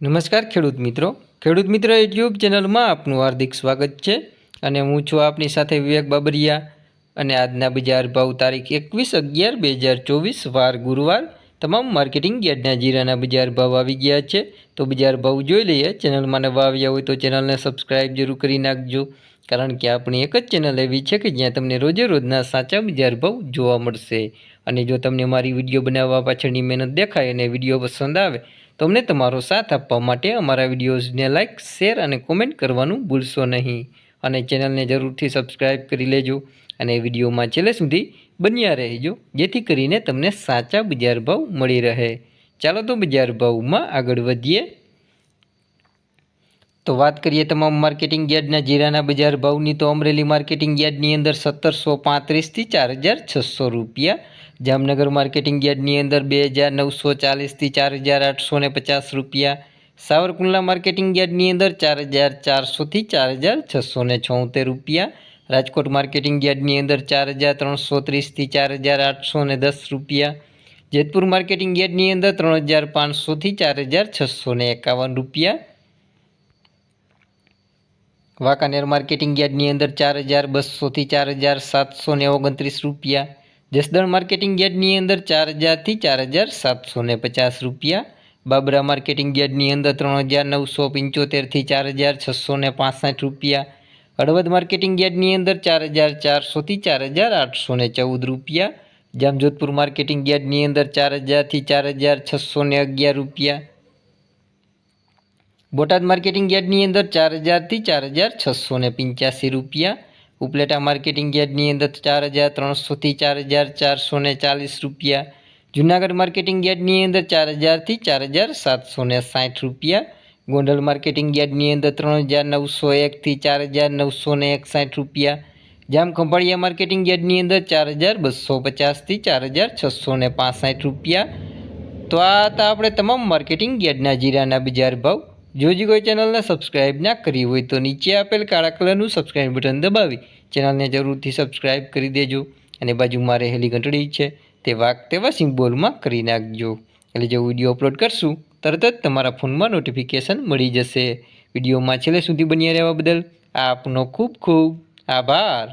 નમસ્કાર ખેડૂત મિત્રો યુટ્યુબ ચેનલમાં આપનું હાર્દિક સ્વાગત છે અને હું છું આપની સાથે વિવેક બાબરિયા અને આજના બજાર ભાવ તારીખ 21/11/2024 વાર ગુરુવાર તમામ માર્કેટિંગ યાર્ડના જીરાના બજાર ભાવ આવી ગયા છે। તો બજાર ભાવ જોઈ લઈએ। ચેનલમાં નવા આવ્યા હોય તો ચેનલને સબસ્ક્રાઈબ જરૂર કરી નાખજો, કારણ કે આપણી એક જ ચેનલ એવી છે કે જ્યાં તમને રોજે રોજના સાચા બજાર ભાવ જોવા મળશે। અને જો તમને મારી વિડીયો બનાવવા પાછળની મહેનત દેખાય અને વિડીયો પસંદ આવે તો અમને તમારો સાથ આપવા માટે અમારા વિડીયોઝને લાઇક, શેર અને કોમેન્ટ કરવાનું ભૂલશો નહીં। અને ચેનલને જરૂરથી સબસ્ક્રાઈબ કરી લેજો અને વિડીયોમાં છેલ્લે સુધી બન્યા રહેજો, જેથી કરીને તમને સાચા બજાર ભાવ મળી રહે। ચાલો તો બજાર ભાવમાં આગળ વધીએ। તો વાત કરીએ તમામ માર્કેટિંગ યાર્ડના જીરાના બજાર ભાવની, તો અમરેલી માર્કેટિંગ યાર્ડની અંદર 1735થી 4600 રૂપિયા, જામનગર માર્કેટિંગ યાર્ડની અંદર 2940થી 4850 રૂપિયા, સાવરકુંડલા માર્કેટિંગ યાર્ડની અંદર 4400થી 4676 રૂપિયા, રાજકોટ માર્કેટિંગ યાર્ડની અંદર 4330થી 4810 રૂપિયા, જેતપુર માર્કેટિંગ યાર્ડની અંદર 3500થી 4651 રૂપિયા, વાંકાનેર માર્કેટિંગ યાર્ડની અંદર 4200થી 4729 રૂપિયા, જસદણ માર્કેટિંગ યાર્ડની અંદર 4000થી 4750 રૂપિયા, બાબરા માર્કેટિંગ યાર્ડની અંદર 3975થી 4665 રૂપિયા, હળવદ માર્કેટિંગ યાર્ડની અંદર 4400થી 4814 રૂપિયા, જામજોધપુર માર્કેટિંગ યાર્ડની અંદર 4000થી 4611 રૂપિયા, બોટાદ માર્કેટિંગ યાર્ડની અંદર 4000થી 4685 રૂપિયા, ઉપલેટા માર્કેટિંગ યાર્ડની અંદર 4300થી 4440 રૂપિયા, જૂનાગઢ માર્કેટિંગ યાર્ડની અંદર 4000થી 4760 રૂપિયા, ગોંડલ માર્કેટિંગ યાર્ડની અંદર 3901થી 4961 રૂપિયા, જામખંભાળિયા માર્કેટિંગ યાર્ડની અંદર 4250થી 4665 રૂપિયા। તો આ હતા આપણે તમામ માર્કેટિંગ યાર્ડના જીરાના બજાર ભાવ। જો કોઈ ચેનલને સબસ્ક્રાઈબ ના કરી હોય તો નીચે આપેલ કાળા કલરનું સબસ્ક્રાઈબ બટન દબાવી ચેનલને જરૂરથી સબસ્ક્રાઈબ કરી દેજો અને બાજુમાં રહેલી ઘંટડી છે તે તેવા સિમ્બોલમાં કરી નાખજો, એટલે જો વિડીયો અપલોડ કરશું તરત જ તમારા ફોનમાં નોટિફિકેશન મળી જશે। વિડીયોમાં છેલ્લે સુધી બન્યા રહેવા બદલ આપનો ખૂબ ખૂબ આભાર।